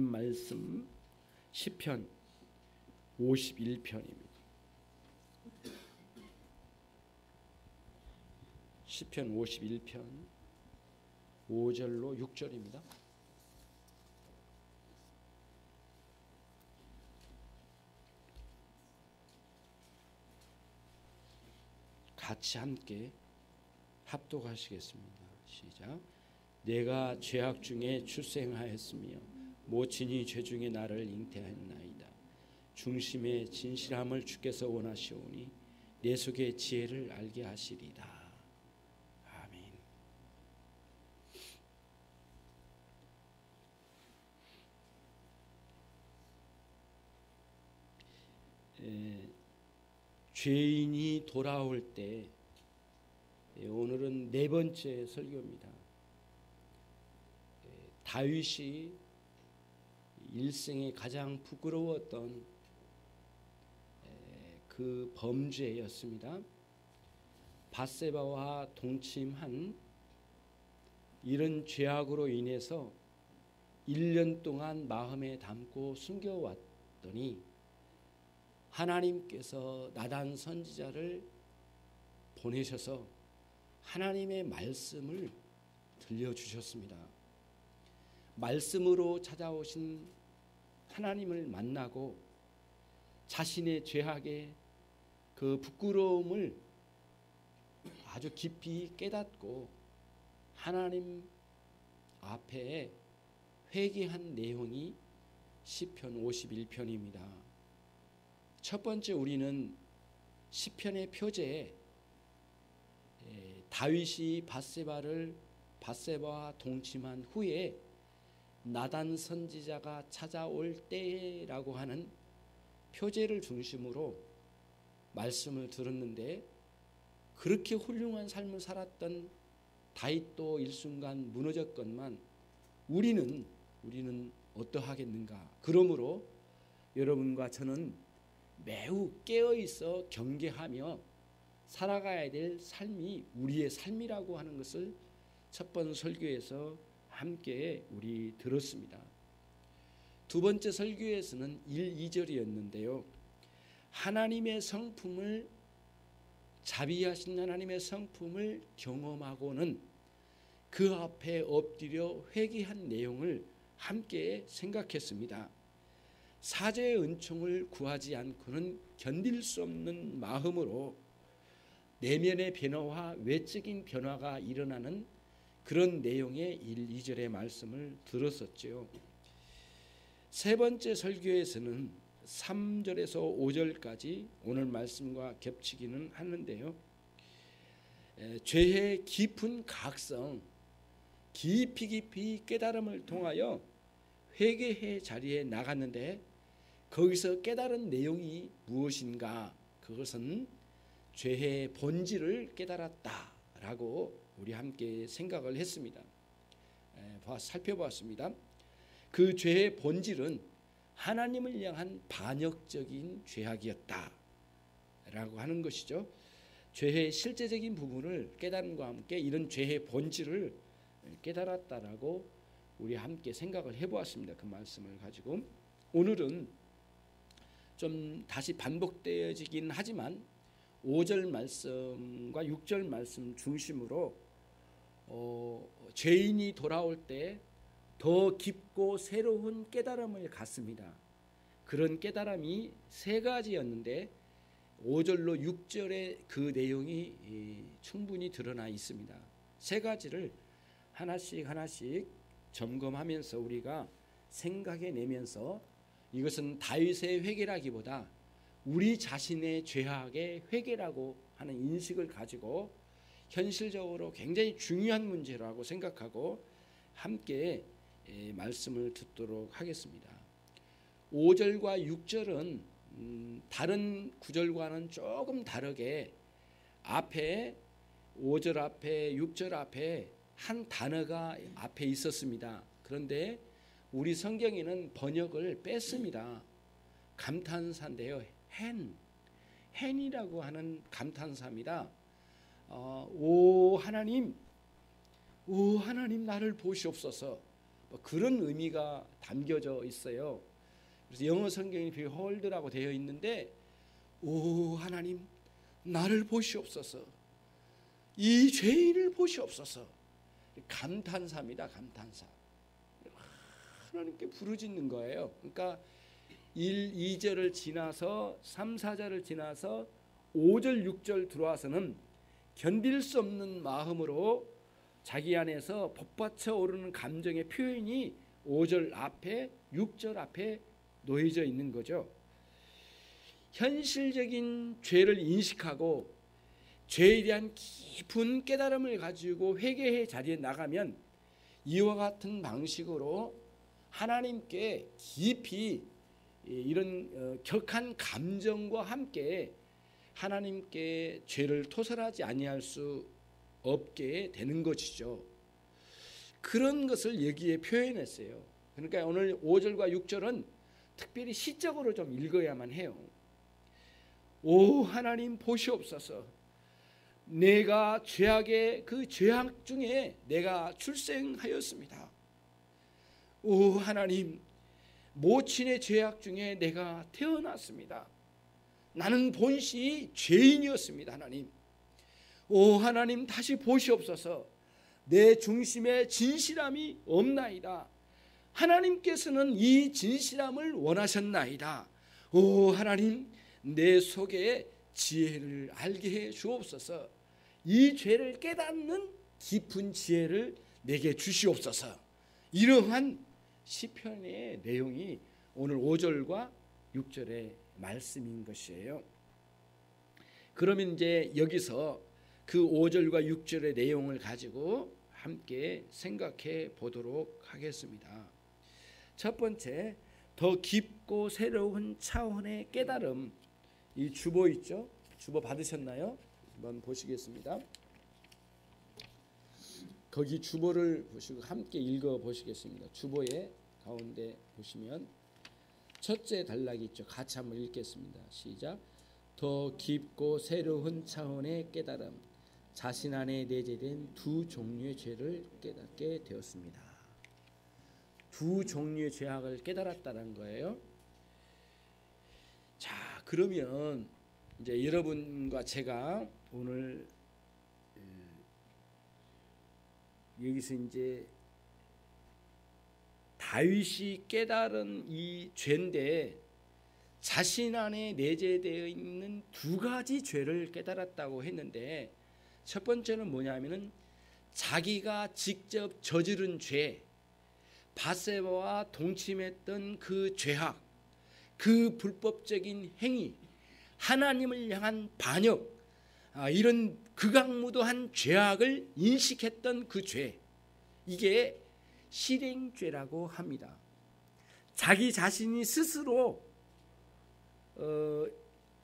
말씀 시편 51편입니다. 시편 51편 5절로 6절입니다. 같이 함께 합독하시겠습니다. 시작. 내가 죄악 중에 출생하였으며 모친이 죄 중에 나를 잉태하였나이다. 중심의 진실함을 주께서 원하시오니 내 속의 지혜를 알게 하시리다. 아멘. 죄인이 돌아올 때, 오늘은 네 번째 설교입니다. 다윗이 일생에 가장 부끄러웠던 그 범죄였습니다. 밧세바와 동침한 이런 죄악으로 인해서 1년 동안 마음에 담고 숨겨왔더니 하나님께서 나단 선지자를 보내셔서 하나님의 말씀을 들려주셨습니다. 말씀으로 찾아오신 하나님을 만나고 자신의 죄악의 그 부끄러움을 아주 깊이 깨닫고 하나님 앞에 회개한 내용이 시편 51편입니다. 첫 번째 우리는 시편의 표제에 다윗이 밧세바와 동침한 후에 나단 선지자가 찾아올 때라고 하는 표제를 중심으로 말씀을 들었는데, 그렇게 훌륭한 삶을 살았던 다윗도 일순간 무너졌건만 우리는 어떠하겠는가. 그러므로 여러분과 저는 매우 깨어있어 경계하며 살아가야 될 삶이 우리의 삶이라고 하는 것을 첫 번 설교에서 함께 우리 들었습니다. 두 번째 설교에서는 1, 2절이었는데요. 하나님의 성품을, 자비하신 하나님의 성품을 경험하고는 그 앞에 엎드려 회개한 내용을 함께 생각했습니다. 사죄의 은총을 구하지 않고는 견딜 수 없는 마음으로 내면의 변화와 외적인 변화가 일어나는 그런 내용의 1, 2절의 말씀을 들었었죠. 세 번째 설교에서는 3절에서 5절까지 오늘 말씀과 겹치기는 하는데요. 죄의 깊은 각성, 깊이 깨달음을 통하여 회개의 자리에 나갔는데, 거기서 깨달은 내용이 무엇인가? 그것은 죄의 본질을 깨달았다라고 우리 함께 생각을 했습니다. 살펴보았습니다. 그 죄의 본질은 하나님을 향한 반역적인 죄악이었다라고 하는 것이죠. 죄의 실제적인 부분을 깨달음과 함께 이런 죄의 본질을 깨달았다라고 우리 함께 생각을 해보았습니다. 그 말씀을 가지고 오늘은 좀 다시 반복되어지긴 하지만 5절 말씀과 6절 말씀 중심으로 죄인이 돌아올 때 더 깊고 새로운 깨달음을 갖습니다. 그런 깨달음이 세 가지였는데 5절로 6절의 그 내용이 충분히 드러나 있습니다. 세 가지를 하나씩 점검하면서 우리가 생각해내면서, 이것은 다윗의 회개라기보다 우리 자신의 죄악의 회개라고 하는 인식을 가지고 현실적으로 굉장히 중요한 문제라고 생각하고 함께 말씀을 듣도록 하겠습니다. 5절과 6절은 다른 구절과는 조금 다르게 앞에 5절 앞에 6절 앞에 한 단어가 앞에 있었습니다. 그런데 우리 성경에는 번역을 뺐습니다. 감탄사인데요. 헨이라고 하는 감탄사입니다. 오 하나님 나를 보시옵소서. 뭐 그런 의미가 담겨져 있어요. 그래서 영어 성경이 behold라고 되어 있는데, 오 하나님 나를 보시옵소서, 이 죄인을 보시옵소서. 감탄사입니다. 감탄사. 하나님께 부르짖는 거예요. 그러니까 1, 2절을 지나서 3, 4절을 지나서 5절, 6절 들어와서는 견딜 수 없는 마음으로 자기 안에서 복받쳐 오르는 감정의 표현이 5절 앞에 6절 앞에 놓여져 있는 거죠. 현실적인 죄를 인식하고 죄에 대한 깊은 깨달음을 가지고 회개의 자리에 나가면 이와 같은 방식으로 하나님께 깊이 이런 격한 감정과 함께 하나님께 죄를 토설하지 아니할 수 없게 되는 것이죠. 그런 것을 여기에 표현했어요. 그러니까 오늘 5절과 6절은 특별히 시적으로 좀 읽어야만 해요. 오 하나님 보시옵소서, 내가 죄악의 그 죄악 중에 내가 출생하였습니다. 오 하나님, 모친의 죄악 중에 내가 태어났습니다. 나는 본시 죄인이었습니다. 하나님, 오 하나님 다시 보시옵소서, 내 중심에 진실함이 없나이다. 하나님께서는 이 진실함을 원하셨나이다. 오 하나님, 내 속에 지혜를 알게 해 주옵소서. 이 죄를 깨닫는 깊은 지혜를 내게 주시옵소서. 이러한 시편의 내용이 오늘 5절과 6절의 말씀인 것이에요. 그러면 이제 여기서 그 5절과 6절의 내용을 가지고 함께 생각해 보도록 하겠습니다. 첫 번째, 더 깊고 새로운 차원의 깨달음. 이 주보 있죠? 주보 받으셨나요? 한번 보시겠습니다. 거기 주보를 보시고 함께 읽어 보시겠습니다. 주보의 가운데 보시면 첫째 단락이 있죠. 같이 한번 읽겠습니다. 시작. 더 깊고 새로운 차원의 깨달음. 자신 안에 내재된 두 종류의 죄를 깨닫게 되었습니다. 두 종류의 죄악을 깨달았다는 거예요. 자, 그러면 이제 여러분과 제가 오늘 여기서 이제 다윗이 깨달은 이 죄인데, 자신 안에 내재되어 있는 두 가지 죄를 깨달았다고 했는데, 첫 번째는 뭐냐면은 자기가 직접 저지른 죄, 바세바와 동침했던 그 죄악, 그 불법적인 행위, 하나님을 향한 반역, 이런 극악무도한 죄악을 인식했던 그 죄, 이게 실행죄라고 합니다. 자기 자신이 스스로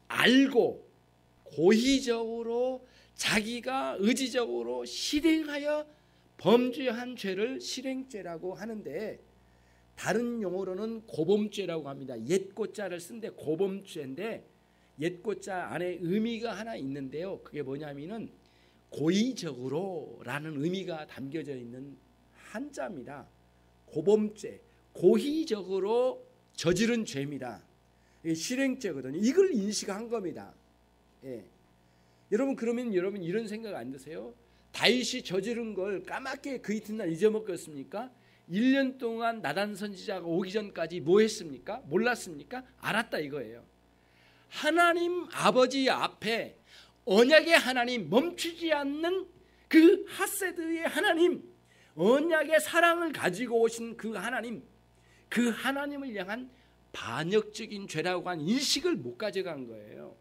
알고 고의적으로 자기가 의지적으로 실행하여 범죄한 죄를 실행죄라고 하는데, 다른 용어로는 고범죄라고 합니다. 옛고자를 쓴데 고범죄인데, 옛고자 안에 의미가 하나 있는데요. 그게 뭐냐면은 고의적으로라는 의미가 담겨져 있는 한자입니다. 고범죄, 고의적으로 저지른 죄입니다. 이게 실행죄거든요. 이걸 인식한 겁니다. 예. 여러분, 그러면 여러분 이런 생각 안 드세요? 다윗이 저지른 걸 까맣게 그 이튿날 잊어먹었습니까? 1년 동안 나단 선지자가 오기 전까지 뭐 했습니까? 몰랐습니까? 알았다 이거예요. 하나님 아버지 앞에 언약의 하나님, 멈추지 않는 그 하세드의 하나님, 언약의 사랑을 가지고 오신 그 하나님, 그 하나님을 향한 반역적인 죄라고 한 인식을 못 가져간 거예요.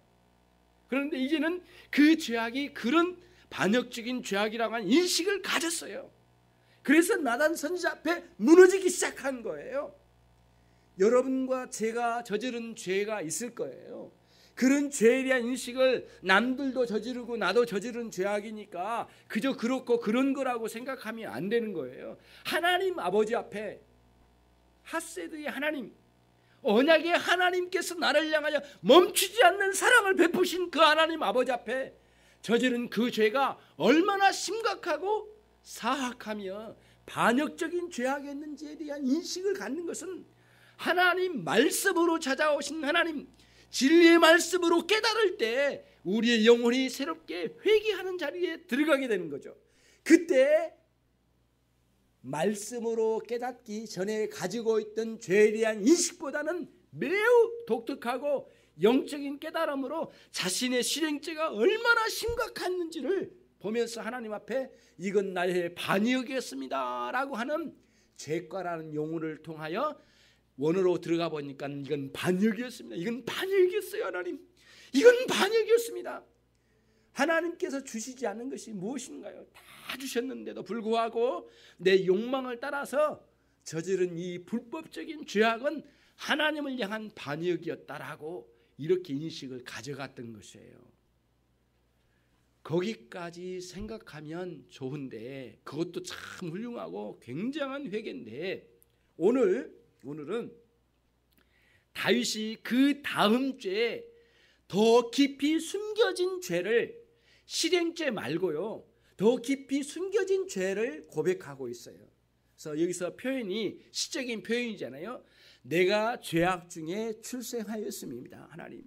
그런데 이제는 그 죄악이 그런 반역적인 죄악이라고 한 인식을 가졌어요. 그래서 나단 선지자 앞에 무너지기 시작한 거예요. 여러분과 제가 저지른 죄가 있을 거예요. 그런 죄에 대한 인식을 남들도 저지르고 나도 저지른 죄악이니까 그저 그렇고 그런 거라고 생각하면 안 되는 거예요. 하나님 아버지 앞에, 하세드의 하나님, 언약의 하나님께서 나를 향하여 멈추지 않는 사랑을 베푸신 그 하나님 아버지 앞에 저지른 그 죄가 얼마나 심각하고 사악하며 반역적인 죄악이었는지에 대한 인식을 갖는 것은 하나님 말씀으로 찾아오신 하나님 진리의 말씀으로 깨달을 때 우리의 영혼이 새롭게 회개하는 자리에 들어가게 되는 거죠. 그때 말씀으로 깨닫기 전에 가지고 있던 죄에 대한 인식보다는 매우 독특하고 영적인 깨달음으로 자신의 실행죄가 얼마나 심각했는지를 보면서 하나님 앞에 이건 나의 반역이었습니다 라고 하는 죄과라는 용어를 통하여 원어로 들어가 보니까 이건 반역이었습니다. 이건 반역이었어요. 하나님, 이건 반역이었습니다. 하나님께서 주시지 않은 것이 무엇인가요? 다 주셨는데도 불구하고 내 욕망을 따라서 저지른 이 불법적인 죄악은 하나님을 향한 반역이었다라고 이렇게 인식을 가져갔던 것이에요. 거기까지 생각하면 좋은데 그것도 참 훌륭하고 굉장한 회개인데 오늘은 다윗이 그 다음 죄에 더 깊이 숨겨진 죄를 실행죄 말고요, 더 깊이 숨겨진 죄를 고백하고 있어요. 그래서 여기서 표현이 시적인 표현이잖아요. 내가 죄악 중에 출생하였음입니다. 하나님,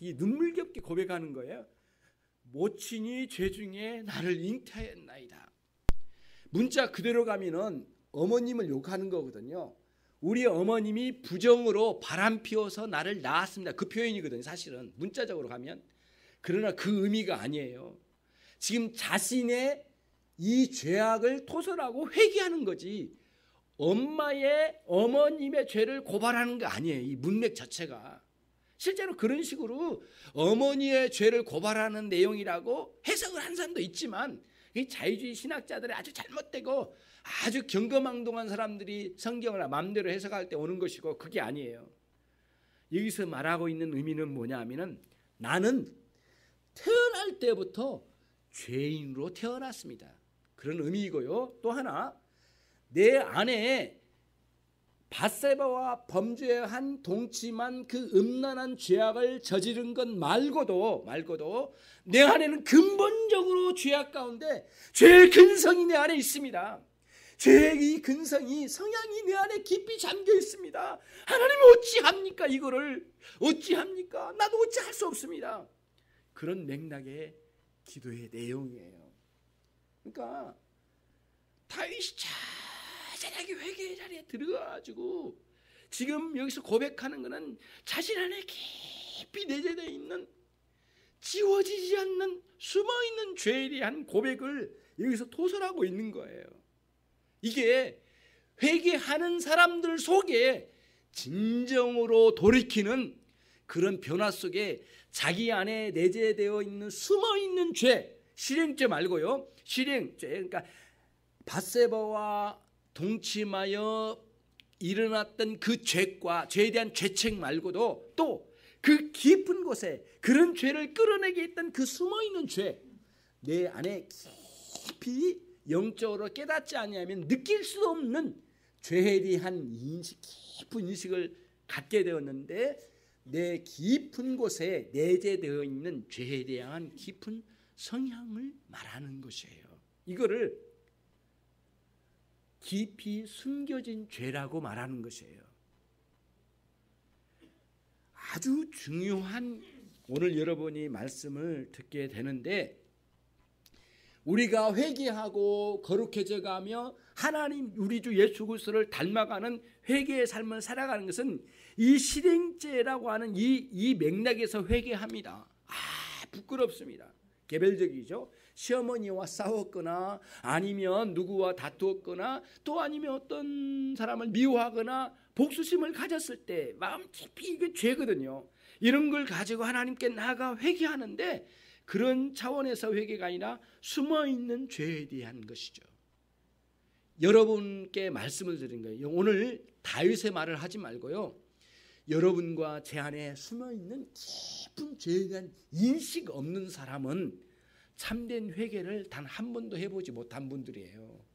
이 눈물겹게 고백하는 거예요. 모친이 죄 중에 나를 잉태하였나이다. 문자 그대로 가면은 어머님을 욕하는 거거든요. 우리 어머님이 부정으로 바람 피워서 나를 낳았습니다. 그 표현이거든요. 사실은 문자적으로 가면. 그러나 그 의미가 아니에요. 지금 자신의 이 죄악을 토설하고 회개하는 거지 어머님의 죄를 고발하는 거 아니에요. 이 문맥 자체가. 실제로 그런 식으로 어머니의 죄를 고발하는 내용이라고 해석을 한 사람도 있지만 이 자유주의 신학자들이 아주 잘못되고 아주 경거망동한 사람들이 성경을 마음대로 해석할 때 오는 것이고 그게 아니에요. 여기서 말하고 있는 의미는 뭐냐 하면은 나는 태어날 때부터 죄인으로 태어났습니다. 그런 의미이고요. 또 하나, 내 안에 밧세바와 범죄한 동침한 그 음란한 죄악을 저지른 것 말고도 내 안에는 근본적으로 죄악 가운데 죄의 근성이 내 안에 있습니다. 죄의 근성이, 성향이 내 안에 깊이 잠겨 있습니다. 하나님 어찌합니까? 이거를 어찌합니까? 나도 어찌할 수 없습니다. 그런 맥락의 기도의 내용이에요. 그러니까 다윗이 자잘하게 회개의 자리에 들어가가지고 지금 여기서 고백하는 것은 자신 안에 깊이 내재되어 있는 지워지지 않는 숨어있는 죄에 대한 고백을 여기서 토설하고 있는 거예요. 이게 회개하는 사람들 속에 진정으로 돌이키는 그런 변화 속에 자기 안에 내재되어 있는 숨어있는 죄, 실행죄 말고요, 실행죄, 그러니까 밧세바와 동침하여 일어났던 그 죄과 죄에 대한 죄책 말고도 또 그 깊은 곳에 그런 죄를 끌어내게 했던 그 숨어있는 죄, 내 안에 깊이 영적으로 깨닫지 아니하면 느낄 수 없는 죄에 대한 인식, 깊은 인식을 갖게 되었는데 내 깊은 곳에 내재되어 있는 죄에 대한 깊은 성향을 말하는 것이에요. 이거를 깊이 숨겨진 죄라고 말하는 것이에요. 아주 중요한 오늘 여러분이 말씀을 듣게 되는데 우리가 회개하고 거룩해져 가며 하나님 우리 주 예수 그리스도를 닮아가는 회개의 삶을 살아가는 것은 이 실행죄라고 하는 이 맥락에서 회개합니다. 부끄럽습니다. 개별적이죠. 시어머니와 싸웠거나 아니면 누구와 다투었거나 또 아니면 어떤 사람을 미워하거나 복수심을 가졌을 때 마음 깊이 이게 죄거든요. 이런 걸 가지고 하나님께 나아가 회개하는데 그런 차원에서 회개가 아니라 숨어있는 죄에 대한 것이죠. 여러분께 말씀을 드린 거예요. 오늘 다윗의 말을 하지 말고요, 여러분과 제 안에 숨어있는 깊은 죄에 대한 인식 없는 사람은 참된 회개를 단 한 번도 해보지 못한 분들이에요.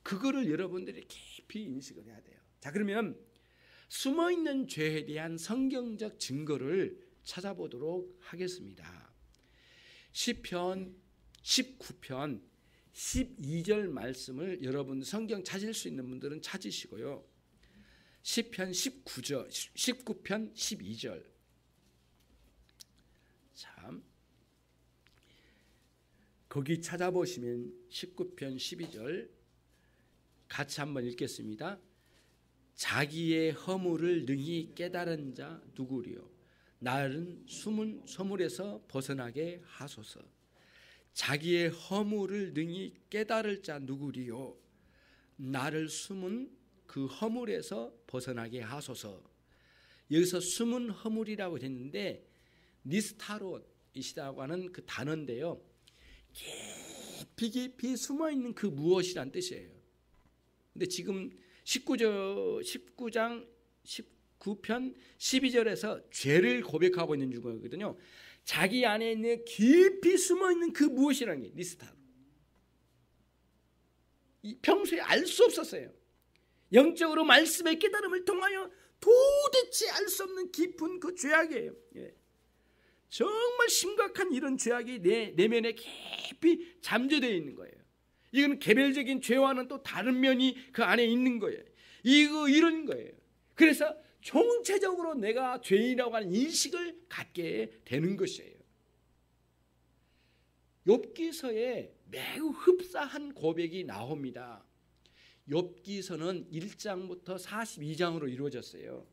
그거를 여러분들이 깊이 인식을 해야 돼요. 자, 그러면 숨어있는 죄에 대한 성경적 증거를 찾아보도록 하겠습니다. 시편 19편 12절 말씀을 여러분 성경 찾을 수 있는 분들은 찾으시고요. 시편 19편 12절. 참, 거기 찾아보시면 19편 12절 같이 한번 읽겠습니다. 자기의 허물을 능히 깨달은 자 누구리요? 나를 숨은 소물에서 벗어나게 하소서. 자기의 허물을 능히 깨달을 자 누구리요? 나를 숨은 그 허물에서 벗어나게 하소서. 여기서 숨은 허물이라고 했는데 니스타롯이시라고 하는 그 단어인데요, 깊이 숨어있는 그 무엇이란 뜻이에요. 근데 지금 19장 19편 12절에서 죄를 고백하고 있는 중이거든요. 자기 안에 있는 깊이 숨어있는 그 무엇이라는 게 니스타롯. 평소에 알 수 없었어요. 영적으로 말씀의 깨달음을 통하여 도대체 알 수 없는 깊은 그 죄악이에요. 정말 심각한 이런 죄악이 내 내면에 깊이 잠재되어 있는 거예요. 이건 개별적인 죄와는 또 다른 면이 그 안에 있는 거예요. 이런 거예요. 그래서 총체적으로 내가 죄인이라고 하는 인식을 갖게 되는 것이에요. 욥기서에 매우 흡사한 고백이 나옵니다. 욥기서는 1장부터 42장으로 이루어졌어요.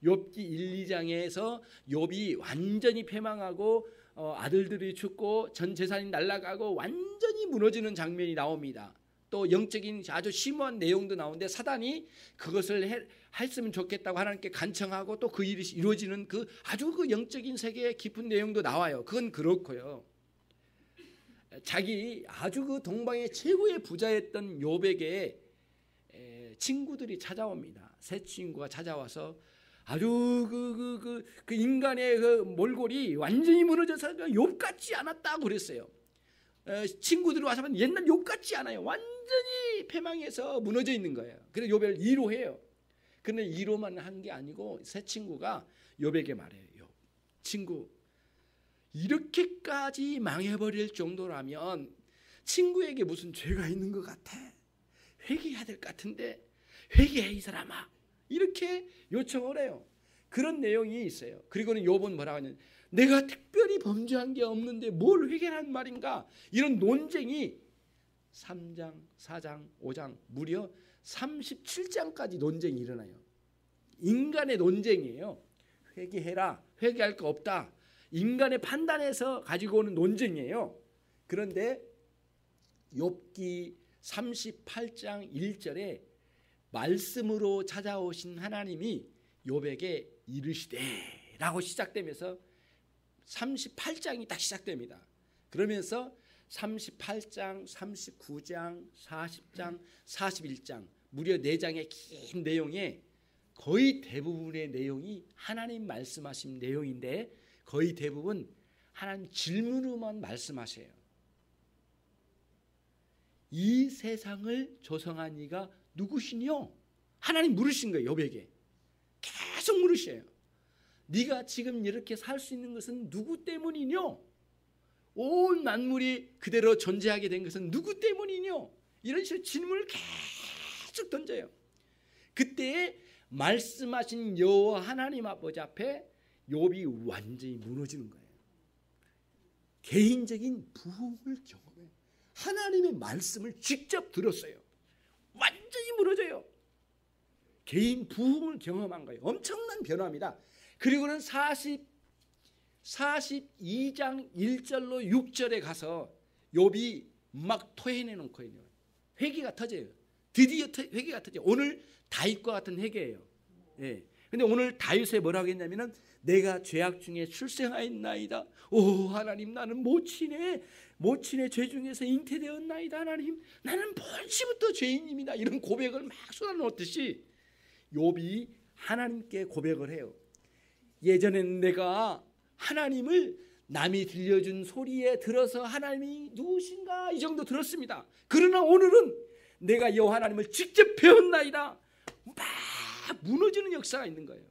욥기 1, 2장에서 욥이 완전히 패망하고 아들들이 죽고 전 재산이 날아가고 완전히 무너지는 장면이 나옵니다. 또 영적인 아주 심오한 내용도 나오는데 사단이 그것을 했으면 좋겠다고 하나님께 간청하고 또 그 일이 이루어지는 그 아주 그 영적인 세계의 깊은 내용도 나와요. 그건 그렇고요. 자기 아주 그 동방의 최고의 부자였던 욥에게 친구들이 찾아옵니다. 새 친구가 찾아와서 아주 그 인간의 그 몰골이 완전히 무너져서 욥 같지 않았다고 그랬어요. 친구들이 와서 옛날 욥 같지 않아요. 완전히 패망해서 무너져 있는 거예요. 그래서 욥을 위로해요. 그런데 위로만 한 게 아니고 새 친구가 욥에게 말해요. 욥, 친구, 이렇게까지 망해버릴 정도라면 친구에게 무슨 죄가 있는 것 같아. 회개해야 될 것 같은데 회개해 이 사람아. 이렇게 요청을 해요. 그런 내용이 있어요. 그리고는 욥은 뭐라고 하냐면 내가 특별히 범죄한 게 없는데 뭘 회개하는 말인가. 이런 논쟁이 3장, 4장, 5장 무려 37장까지 논쟁이 일어나요. 인간의 논쟁이에요. 회개해라. 회개할 거 없다. 인간의 판단에서 가지고 오는 논쟁이에요. 그런데 욥기 38장 1절에 말씀으로 찾아오신 하나님이 욥에게 이르시되라고 시작되면서 38장이 딱 시작됩니다. 그러면서 38장, 39장, 40장, 41장 무려 4장의 긴 내용에 거의 대부분의 내용이 하나님 말씀하신 내용인데 거의 대부분 하나님 질문으로만 말씀하세요. 이 세상을 조성한 이가 누구시뇨? 하나님 물으신 거예요. 욥에게 계속 물으셔요. 네가 지금 이렇게 살 수 있는 것은 누구 때문이뇨? 온 만물이 그대로 존재하게 된 것은 누구 때문이뇨? 이런 식으로 질문을 계속 던져요. 그때 말씀하신 여호와 하나님 아버지 앞에 욥이 완전히 무너지는 거예요. 개인적인 부흥을 경험해요. 하나님의 말씀을 직접 들었어요. 완전히 무너져요. 개인 부흥을 경험한 거예요. 엄청난 변화입니다. 그리고는 42장 1절로 6절에 가서 욥이 막 토해내놓고 있는 거예요. 회개가 터져요. 드디어 회개가 터져요. 오늘 다윗과 같은 회개예요. 예. 근데 오늘 다윗에 뭐라고 했냐면은 내가 죄악 중에 출생하였나이다. 오 하나님, 나는 모친의 죄 중에서 잉태되었나이다. 하나님, 나는 본시부터 죄인입니다. 이런 고백을 막 쏟아놓듯이 욥이 하나님께 고백을 해요. 예전에는 내가 하나님을 남이 들려준 소리에 들어서 하나님이 누구신가 이 정도 들었습니다. 그러나 오늘은 내가 여호와 하나님을 직접 배웠나이다. 막 무너지는 역사가 있는 거예요.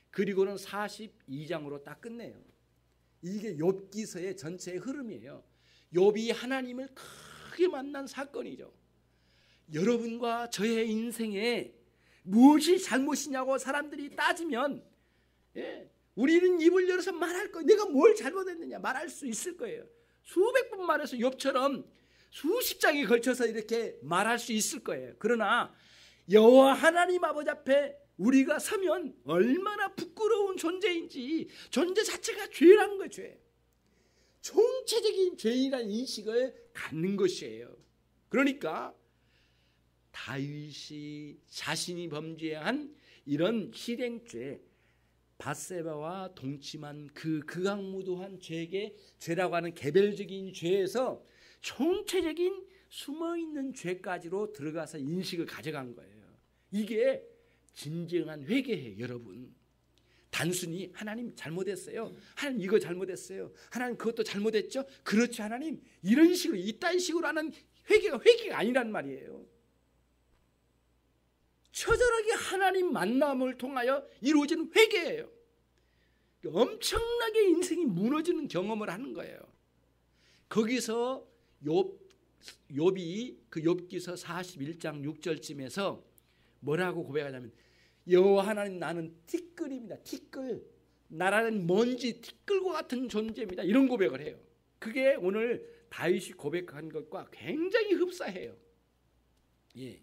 그리고는 42장으로 딱 끝내요. 이게 욥기서의 전체의 흐름이에요. 욥이 하나님을 크게 만난 사건이죠. 여러분과 저의 인생에 무엇이 잘못이냐고 사람들이 따지면 우리는 입을 열어서 말할 거예요. 내가 뭘 잘못했느냐 말할 수 있을 거예요. 수백 번 말해서 욥처럼 수십 장에 걸쳐서 이렇게 말할 수 있을 거예요. 그러나 여호와 하나님 아버지 앞에 우리가 서면 얼마나 부끄러운 존재인지, 존재 자체가 죄라는 거예요. 죄. 총체적인 죄인이라는 인식을 갖는 것이에요. 그러니까 다윗이 자신이 범죄한 이런 실행죄, 밧세바와 동침한 그 극악무도한 죄라고 하는 개별적인 죄에서 총체적인 숨어있는 죄까지로 들어가서 인식을 가져간 거예요. 이게 진정한 회개예요. 여러분, 단순히 하나님 잘못했어요, 하나님 이거 잘못했어요, 하나님 그것도 잘못했죠, 그렇죠 하나님, 이런 식으로 이딴 식으로 하는 회개가 아니란 말이에요. 처절하게 하나님 만남을 통하여 이루어지는 회개예요. 엄청나게 인생이 무너지는 경험을 하는 거예요. 거기서 욥이 그 욥기서 41장 6절쯤에서 뭐라고 고백하냐면, 여호와 하나님, 나는 티끌입니다. 티끌, 나라는 먼지, 티끌과 같은 존재입니다. 이런 고백을 해요. 그게 오늘 다윗이 고백한 것과 굉장히 흡사해요. 예.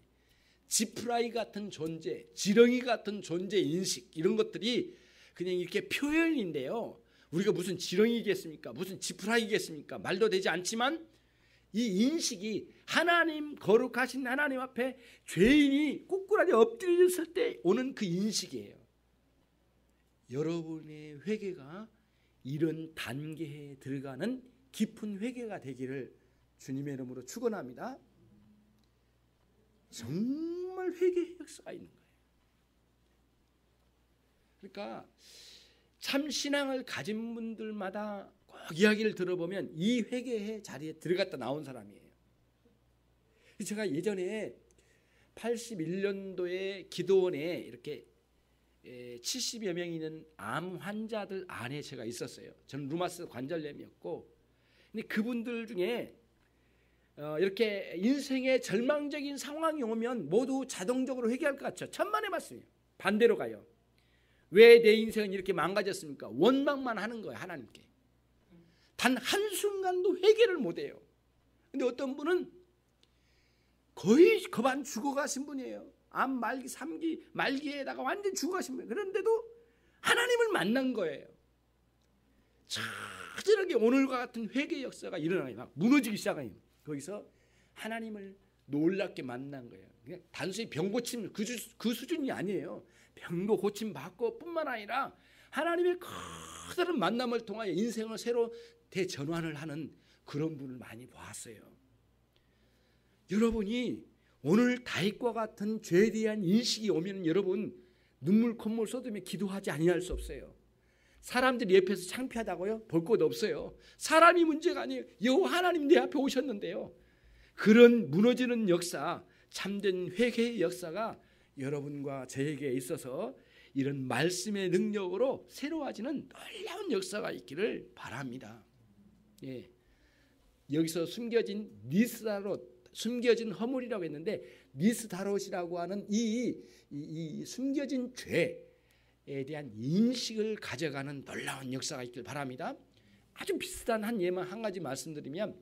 지푸라기 같은 존재, 지렁이 같은 존재 인식, 이런 것들이 그냥 이렇게 표현인데요. 우리가 무슨 지렁이겠습니까? 무슨 지푸라기겠습니까? 말도 되지 않지만 이 인식이 하나님, 거룩하신 하나님 앞에 죄인이 꿇꾸라지 엎드렸을 때 오는 그 인식이에요. 여러분의 회개가 이런 단계에 들어가는 깊은 회개가 되기를 주님의 이름으로 축원합니다. 정말 회개의 역사가 있는 거예요. 그러니까 참 신앙을 가진 분들마다 꼭 이야기를 들어보면 이 회개의 자리에 들어갔다 나온 사람이에요. 제가 예전에 81년도에 기도원에 이렇게 70여 명 있는 암 환자들 안에 제가 있었어요. 저는 루마스 관절염이었고, 근데 그분들 중에 이렇게 인생의 절망적인 상황이 오면 모두 자동적으로 회개할 것 같죠. 천만의 말씀이에요. 반대로 가요. 왜 내 인생은 이렇게 망가졌습니까? 원망만 하는 거예요. 하나님께. 단 한순간도 회개를 못해요. 근데 어떤 분은 거의 거반 죽어가신 분이에요. 암 말기 3기 말기에다가 완전 죽어가신 분이에요. 그런데도 하나님을 만난 거예요. 처절하게 오늘과 같은 회개 역사가 일어나요. 막 무너지기 시작해요. 거기서 하나님을 놀랍게 만난 거예요. 그냥 단순히 병 고침 그 수준이 아니에요. 병도 고침 받고 뿐만 아니라 하나님의 커다란 만남을 통하여 인생을 새로 대전환을 하는 그런 분을 많이 보았어요. 여러분이 오늘 다윗과 같은 죄에 대한 인식이 오면 여러분 눈물 콧물 쏟으며 기도하지 아니할 수 없어요. 사람들이 옆에서 창피하다고요? 볼 것 없어요. 사람이 문제가 아니에요. 여호와 하나님 내 앞에 오셨는데요. 그런 무너지는 역사, 참된 회개의 역사가 여러분과 저에게 있어서 이런 말씀의 능력으로 새로워지는 놀라운 역사가 있기를 바랍니다. 예. 여기서 숨겨진 니스다롯, 숨겨진 허물이라고 했는데 니스다롯이라고 하는 이 숨겨진 죄에 대한 인식을 가져가는 놀라운 역사가 있길 바랍니다. 아주 비슷한 한 예만 한 가지 말씀드리면,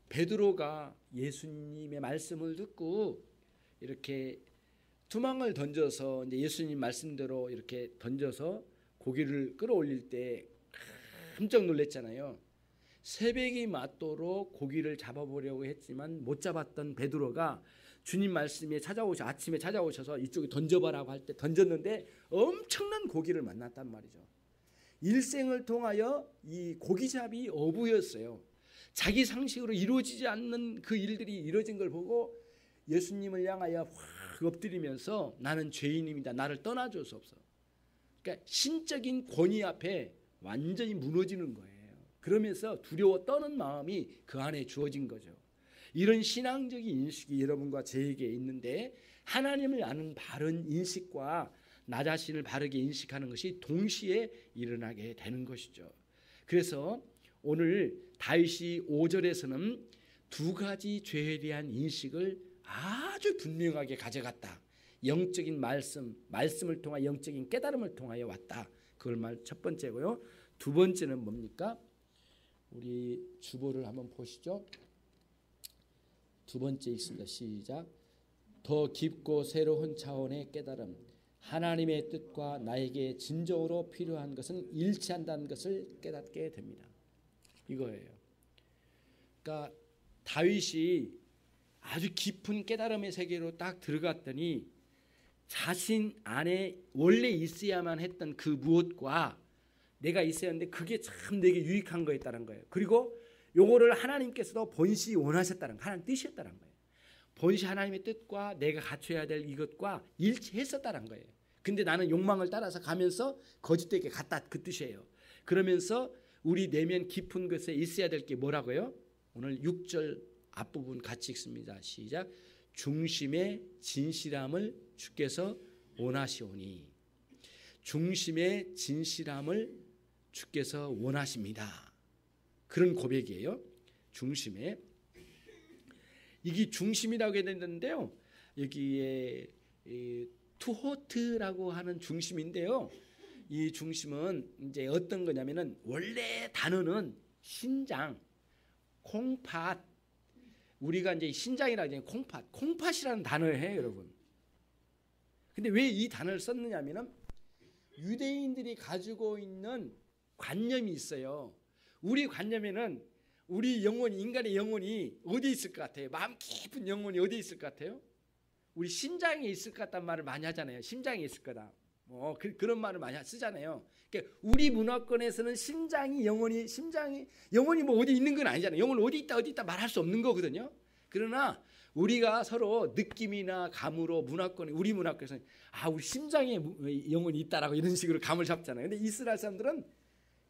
베드로가 예수님의 말씀을 듣고 이렇게 투망을 던져서 이제 예수님 말씀대로 이렇게 던져서 고기를 끌어올릴 때 깜짝 놀랐잖아요. 새벽이 맞도록 고기를 잡아보려고 했지만 못 잡았던 베드로가 주님 말씀에 아침에 찾아오셔서 이쪽에 던져봐라고 할 때 던졌는데 엄청난 고기를 만났단 말이죠. 일생을 통하여 이 고기잡이 어부였어요. 자기 상식으로 이루어지지 않는 그 일들이 이루어진 걸 보고 예수님을 향하여 확 엎드리면서 나는 죄인입니다. 나를 떠나줘서없어. 그러니까 신적인 권위 앞에 완전히 무너지는 거예요. 그러면서 두려워 떠는 마음이 그 안에 주어진 거죠. 이런 신앙적인 인식이 여러분과 저에게 있는데, 하나님을 아는 바른 인식과 나 자신을 바르게 인식하는 것이 동시에 일어나게 되는 것이죠. 그래서 오늘 다윗이 5절에서는 두 가지 죄에 대한 인식을 아주 분명하게 가져갔다. 영적인 말씀을 통하 영적인 깨달음을 통하여 왔다. 그걸 첫 번째고요. 두 번째는 뭡니까? 우리 주보를 한번 보시죠. 두 번째 읽습니다. 시작. 더 깊고 새로운 차원의 깨달음. 하나님의 뜻과 나에게 진정으로 필요한 것은 일치한다는 것을 깨닫게 됩니다. 이거예요. 그러니까 다윗이 아주 깊은 깨달음의 세계로 딱 들어갔더니 자신 안에 원래 있어야만 했던 그 무엇과 내가 있어야 하는데 그게 참 내게 유익한 거였다는 거예요. 그리고 요거를 하나님께서도 본시 원하셨다는 거, 하나님 뜻이었다는 거예요. 본시 하나님의 뜻과 내가 갖춰야 될 이것과 일치했었다는 거예요. 근데 나는 욕망을 따라서 가면서 거짓되게 갔다, 그 뜻이에요. 그러면서 우리 내면 깊은 것에 있어야 될 게 뭐라고요? 오늘 6절 앞부분 같이 읽습니다. 시작. 중심의 진실함을 주께서 원하시오니. 중심의 진실함을 주께서 원하십니다. 그런 고백이에요. 중심에. 이게 중심이라고 해야 되는데요. 여기에 투호트라고 하는 중심인데요. 이 중심은 이제 어떤 거냐면은 원래 단어는 신장, 콩팥. 우리가 이제 신장이라고 하잖아요. 콩팥이라는 단어예요, 여러분. 근데 왜 이 단어를 썼느냐면은 유대인들이 가지고 있는 관념이 있어요. 우리 관념에는 우리 영혼이, 인간의 영혼이 어디 있을 것 같아요? 마음 깊은 영혼이 어디 있을 것 같아요? 우리 심장에 있을 것 같다는 말을 많이 하잖아요. 심장에 있을 거다. 그런 말을 많이 쓰잖아요. 그러니까 우리 문화권에서는 심장이 뭐 어디 있는 건 아니잖아요. 영혼 어디 있다 말할 수 없는 거거든요. 그러나 우리가 서로 느낌이나 감으로 우리 문화권에서는 우리 심장에 영혼이 있다라고 이런 식으로 감을 잡잖아요. 근데 이스라엘 사람들은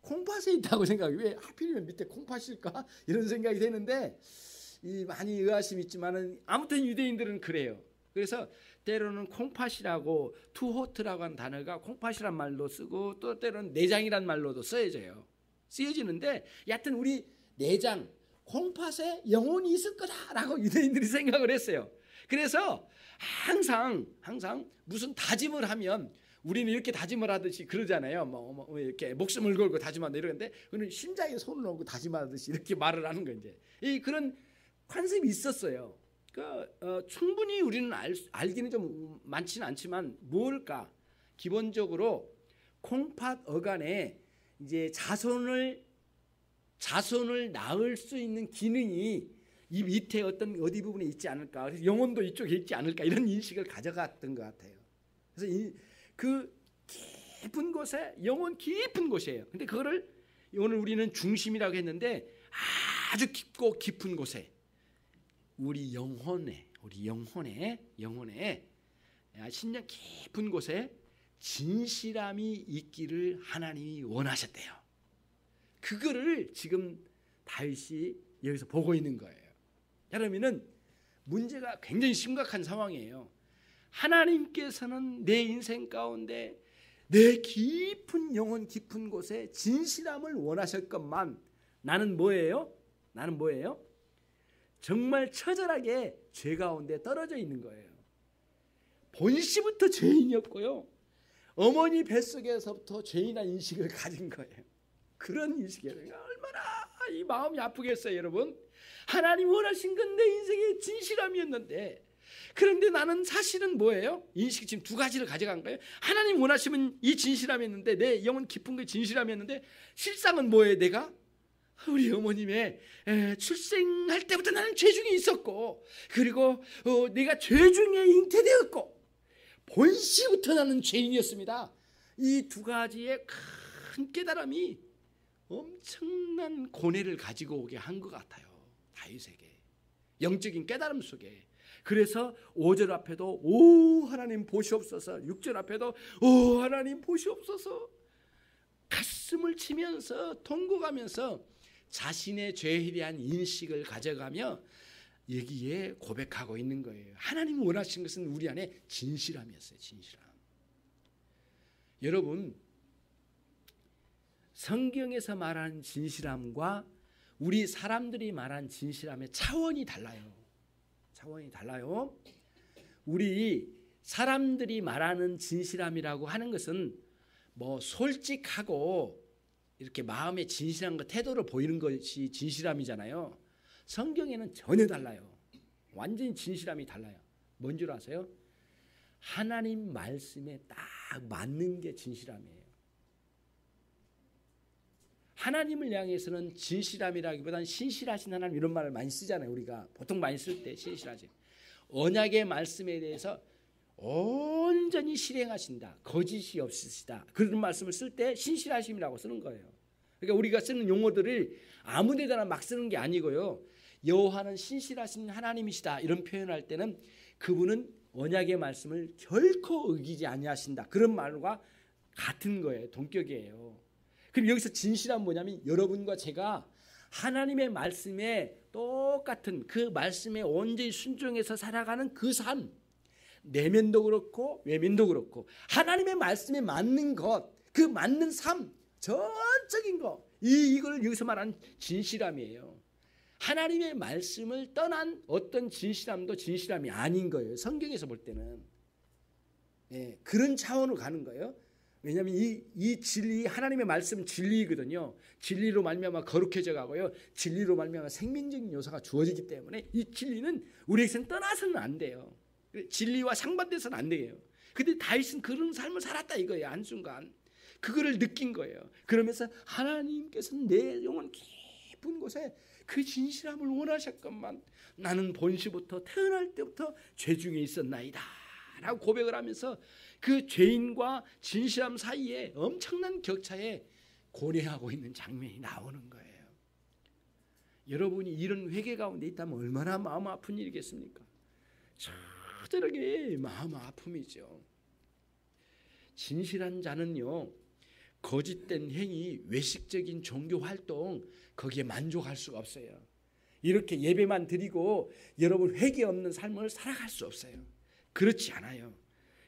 콩팥에 있다고 생각해요. 왜 하필이면 밑에 콩팥일까? 이런 생각이 되는데 많이 의아심이 있지만은 아무튼 유대인들은 그래요. 그래서 때로는 콩팥이라고 투호트라고 하는 단어가 콩팥이란 말로 쓰고 또 때로는 내장이란 말로도 쓰여지는데 여하튼 우리 내장 콩팥에 영혼이 있을 거다라고 유대인들이 생각을 했어요. 그래서 항상 무슨 다짐을 하면 우리는 이렇게 다짐을 하듯이 그러잖아요. 이렇게 목숨을 걸고 다짐한다 이러는데 그는 심장에 손을 얹고 다짐하듯이 이렇게 말을 하는 거 이제 그런 컨셉이 있었어요. 충분히 우리는 알기는 좀 많지는 않지만 뭘까? 기본적으로 콩팥 어간에 이제 자손을 낳을 수 있는 기능이 이 밑에 어디 부분에 있지 않을까? 그래서 영혼도 이쪽에 있지 않을까? 이런 인식을 가져갔던 것 같아요. 그래서 그 깊은 곳에 영혼 깊은 곳이에요. 근데 그거를 오늘 우리는 중심이라고 했는데 아주 깊고 깊은 곳에 우리 영혼에 신령 깊은 곳에 진실함이 있기를 하나님이 원하셨대요. 그거를 지금 다윗이 여기서 보고 있는 거예요. 그러면은 문제가 굉장히 심각한 상황이에요. 하나님께서는 내 인생 가운데 내 깊은 영혼 깊은 곳에 진실함을 원하셨건만 나는 뭐예요? 정말 처절하게 죄 가운데 떨어져 있는 거예요. 본시부터 죄인이었고요. 어머니 뱃속에서부터 죄인한 인식을 가진 거예요. 그런 인식이에요. 얼마나 이 마음이 아프겠어요, 여러분. 하나님 원하신 건 내 인생의 진실함이었는데 그런데 나는 사실은 뭐예요? 인식 지금 두 가지를 가져간 거예요. 하나님 원하시면 이 진실함이었는데 내 영혼 깊은 게 진실함이었는데 실상은 뭐예요? 내가 우리 어머님의 출생할 때부터 나는 죄 중에 있었고 그리고 내가 죄 중에 잉태되었고 본시부터 나는 죄인이었습니다. 이 두 가지의 큰 깨달음이 엄청난 고뇌를 가지고 오게 한 것 같아요. 다윗에게 영적인 깨달음 속에. 그래서 5절 앞에도 오 하나님 보시옵소서, 6절 앞에도 오 하나님 보시옵소서 가슴을 치면서 통곡하면서 자신의 죄에 대한 인식을 가져가며 여기에 고백하고 있는 거예요. 하나님 원하신 것은 우리 안에 진실함이었어요. 진실함. 여러분 성경에서 말하는 진실함과 우리 사람들이 말하는 진실함의 차원이 달라요. 차원이 달라요. 우리 사람들이 말하는 진실함이라고 하는 것은 뭐 솔직하고 이렇게 마음의 진실한 것, 태도를 보이는 것이 진실함이잖아요. 성경에는 전혀 달라요. 완전히 진실함이 달라요. 뭔 줄 아세요? 하나님 말씀에 딱 맞는 게 진실함이에요. 하나님을 향해서는 진실함이라기보다는 신실하신 하나님 이런 말을 많이 쓰잖아요. 우리가 보통 많이 쓸 때 신실하신 언약의 말씀에 대해서 온전히 실행하신다, 거짓이 없으시다, 그런 말씀을 쓸 때 신실하심이라고 쓰는 거예요. 그러니까 우리가 쓰는 용어들을 아무 데다나 막 쓰는 게 아니고요. 여호와는 신실하신 하나님이시다 이런 표현할 때는 그분은 언약의 말씀을 결코 어기지 아니하신다 그런 말과 같은 거예요. 동격이에요. 그럼 여기서 진실함은 뭐냐면 여러분과 제가 하나님의 말씀에 똑같은 그 말씀에 온전히 순종해서 살아가는 그 삶, 내면도 그렇고 외면도 그렇고 하나님의 말씀에 맞는 것, 그 맞는 삶, 전적인 것, 이걸 여기서 말하는 진실함이에요. 하나님의 말씀을 떠난 어떤 진실함도 진실함이 아닌 거예요. 성경에서 볼 때는 그런 차원으로 가는 거예요. 왜냐하면 이 진리, 하나님의 말씀은 진리이거든요. 진리로 말미암아 거룩해져 가고요. 진리로 말미암아 생명적인 요소가 주어지기 때문에 이 진리는 우리에게서는 떠나서는 안 돼요. 진리와 상반돼서는 안 돼요. 근데 다윗은 그런 삶을 살았다 이거예요. 한순간 그거를 느낀 거예요. 그러면서 하나님께서는 내 영혼 깊은 곳에 그 진실함을 원하셨건만 나는 본시부터 태어날 때부터 죄 중에 있었나이다 라고 고백을 하면서 그 죄인과 진실함 사이에 엄청난 격차에 고뇌하고 있는 장면이 나오는 거예요. 여러분이 이런 회개 가운데 있다면 얼마나 마음 아픈 일이겠습니까? 저절하게 마음 아픔이죠. 진실한 자는요, 거짓된 행위, 외식적인 종교 활동 거기에 만족할 수가 없어요. 이렇게 예배만 드리고 여러분 회개 없는 삶을 살아갈 수 없어요. 그렇지 않아요.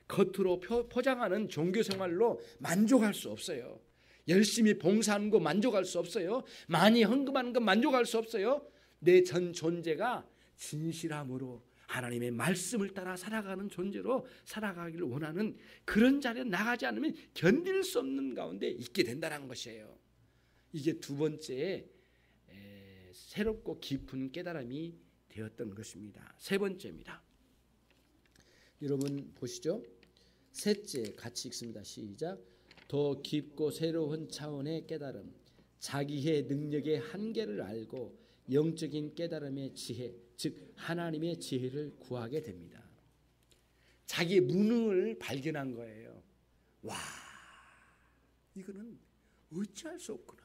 겉으로 포장하는 종교 생활로 만족할 수 없어요. 열심히 봉사하는 거 만족할 수 없어요. 많이 헌금하는 거 만족할 수 없어요. 내 전 존재가 진실함으로 하나님의 말씀을 따라 살아가는 존재로 살아가기를 원하는 그런 자리에 나가지 않으면 견딜 수 없는 가운데 있게 된다는 것이에요. 이게 두 번째 새롭고 깊은 깨달음이 되었던 것입니다. 세 번째입니다. 여러분 보시죠. 셋째 같이 읽습니다. 시작. 더 깊고 새로운 차원의 깨달음, 자기의 능력의 한계를 알고 영적인 깨달음의 지혜, 즉 하나님의 지혜를 구하게 됩니다. 자기의 무능을 발견한 거예요. 와, 이거는 어찌할 수 없구나.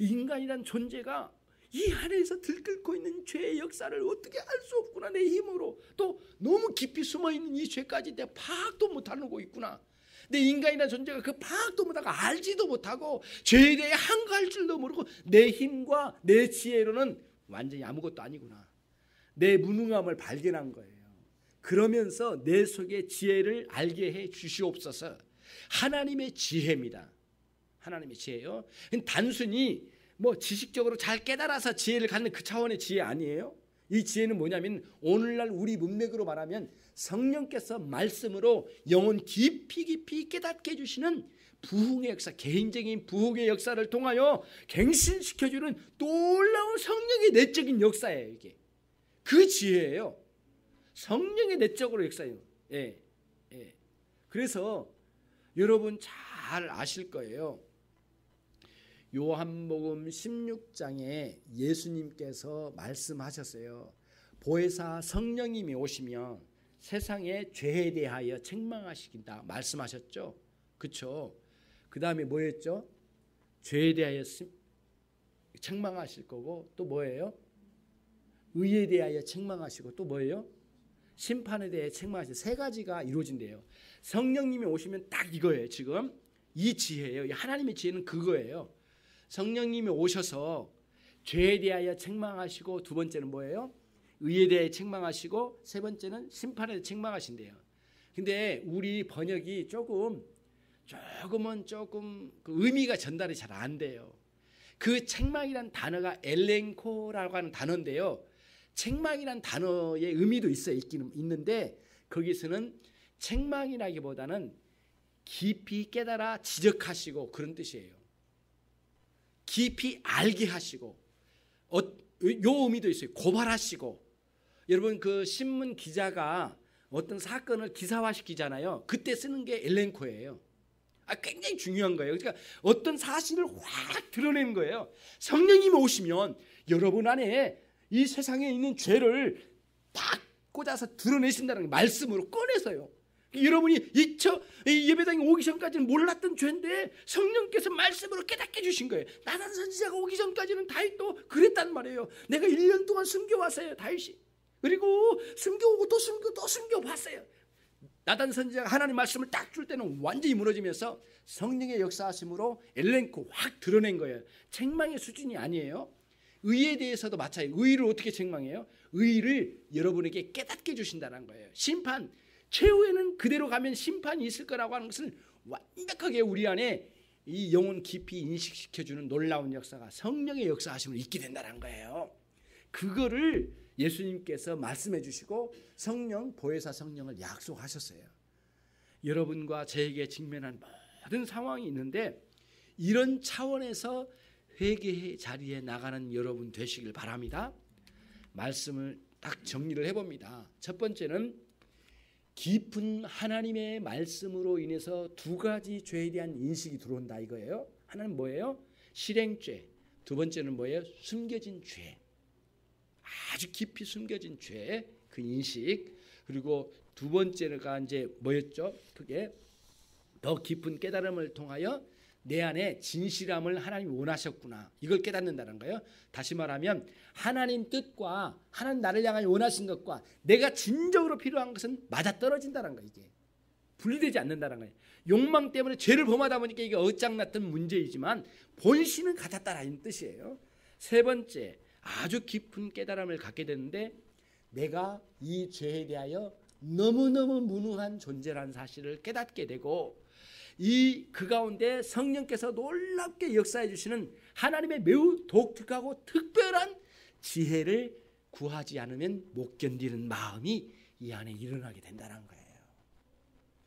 인간이란 존재가 이 안에서 들끓고 있는 죄의 역사를 어떻게 알 수 없구나. 내 힘으로 또 너무 깊이 숨어있는 이 죄까지 내가 파악도 못하고 있구나. 내 인간이라는 존재가 그 파악도 못하고 알지도 못하고 죄에 대해 한가할 줄도 모르고 내 힘과 내 지혜로는 완전히 아무것도 아니구나. 내 무능함을 발견한 거예요. 그러면서 내 속에 지혜를 알게 해 주시옵소서. 하나님의 지혜입니다. 하나님의 지혜요. 단순히 뭐 지식적으로 잘 깨달아서 지혜를 갖는 그 차원의 지혜 아니에요. 이 지혜는 뭐냐면 오늘날 우리 문맥으로 말하면 성령께서 말씀으로 영혼 깊이 깨닫게 해주시는 부흥의 역사, 개인적인 부흥의 역사를 통하여 갱신시켜주는 놀라운 성령의 내적인 역사예요. 이게 그 지혜예요. 성령의 내적으로 역사예요. 그래서 여러분 잘 아실 거예요. 요한복음 16장에 예수님께서 말씀하셨어요. 보혜사 성령님이 오시면 세상의 죄에 대하여 책망하시긴다 말씀하셨죠. 그렇죠? 그 다음에 뭐였죠? 죄에 대하여 책망하실 거고 또 뭐예요? 의에 대하여 책망하시고 또 뭐예요? 심판에 대해 책망하시고 세 가지가 이루어진대요. 성령님이 오시면 딱 이거예요. 지금 이 지혜예요. 하나님의 지혜는 그거예요. 성령님이 오셔서 죄에 대하여 책망하시고 두 번째는 뭐예요? 의에 대해 책망하시고 세 번째는 심판에 대해 책망하신대요. 근데 우리 번역이 조금 조금 그 의미가 전달이 잘 안 돼요. 그 책망이란 단어가 엘렌코라고 하는 단어인데요. 책망이란 단어의 의미도 있는데 거기서는 책망이라기보다는 깊이 깨달아 지적하시고 그런 뜻이에요. 깊이 알게 하시고 요 의미도 있어요. 고발하시고. 여러분 그 신문 기자가 어떤 사건을 기사화시키잖아요. 그때 쓰는 게 엘렌코예요. 굉장히 중요한 거예요. 그러니까 어떤 사실을 확 드러내는 거예요. 성령님이 오시면 여러분 안에 이 세상에 있는 죄를 딱 꽂아서 드러내신다는 말씀으로 꺼내서요. 여러분이 이 예배당에 오기 전까지는 몰랐던 죄인데 성령께서 말씀으로 깨닫게 해주신 거예요. 나단 선지자가 오기 전까지는 다윗도 그랬단 말이에요. 내가 1년 동안 숨겨왔어요. 다윗이. 그리고 숨겨오고 또 숨겨봤어요. 나단 선지자가 하나님 말씀을 딱 줄 때는 완전히 무너지면서 성령의 역사하심으로 엘렌코 확 드러낸 거예요. 책망의 수준이 아니에요. 의에 대해서도 마찬가지예요. 의를 어떻게 책망해요? 의를 여러분에게 깨닫게 해주신다는 거예요. 심판, 최후에는 그대로 가면 심판이 있을 거라고 하는 것을 완벽하게 우리 안에 이 영혼 깊이 인식시켜주는 놀라운 역사가 성령의 역사하심으로 있게 된다는 거예요. 그거를 예수님께서 말씀해 주시고 성령, 보혜사 성령을 약속하셨어요. 여러분과 저에게 직면한 모든 상황이 있는데 이런 차원에서 회개의 자리에 나가는 여러분 되시길 바랍니다. 말씀을 딱 정리를 해봅니다. 첫 번째는 깊은 하나님의 말씀으로 인해서 두 가지 죄에 대한 인식이 들어온다 이거예요. 하나는 뭐예요? 실행죄. 두 번째는 뭐예요? 숨겨진 죄. 아주 깊이 숨겨진 죄, 그 인식. 그리고 두 번째가 이제 뭐였죠? 그게 더 깊은 깨달음을 통하여 내 안에 진실함을 하나님이 원하셨구나. 이걸 깨닫는다는 거예요. 다시 말하면 하나님 뜻과 하나님 나를 향하여 원하신 것과 내가 진정으로 필요한 것은 맞아떨어진다는 거예요. 이게 분리되지 않는다는 거예요. 욕망 때문에 죄를 범하다 보니까 이게 어장났던 문제이지만 본심은 같았다라는 뜻이에요. 세 번째, 아주 깊은 깨달음을 갖게 되는데 내가 이 죄에 대하여 너무너무 무능한 존재라는 사실을 깨닫게 되고 그 가운데 성령께서 놀랍게 역사해 주시는 하나님의 매우 독특하고 특별한 지혜를 구하지 않으면 못 견디는 마음이 이 안에 일어나게 된다는 거예요.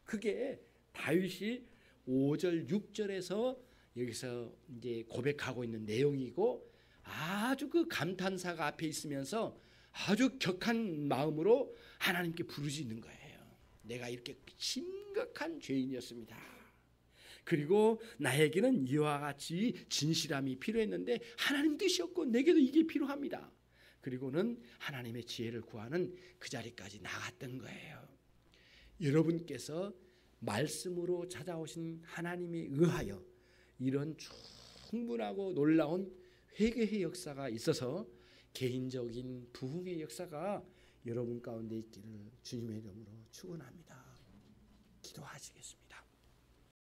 그게 다윗이 5절 6절에서 여기서 이제 고백하고 있는 내용이고 아주 그 감탄사가 앞에 있으면서 아주 격한 마음으로 하나님께 부르짖는 거예요. 내가 이렇게 심각한 죄인이었습니다. 그리고 나에게는 이와 같이 진실함이 필요했는데 하나님 뜻이었고 내게도 이게 필요합니다. 그리고는 하나님의 지혜를 구하는 그 자리까지 나갔던 거예요. 여러분께서 말씀으로 찾아오신 하나님에 의하여 이런 충분하고 놀라운 회개의 역사가 있어서 개인적인 부흥의 역사가 여러분 가운데 있기를 주님의 이름으로 축원합니다. 기도하시겠습니다.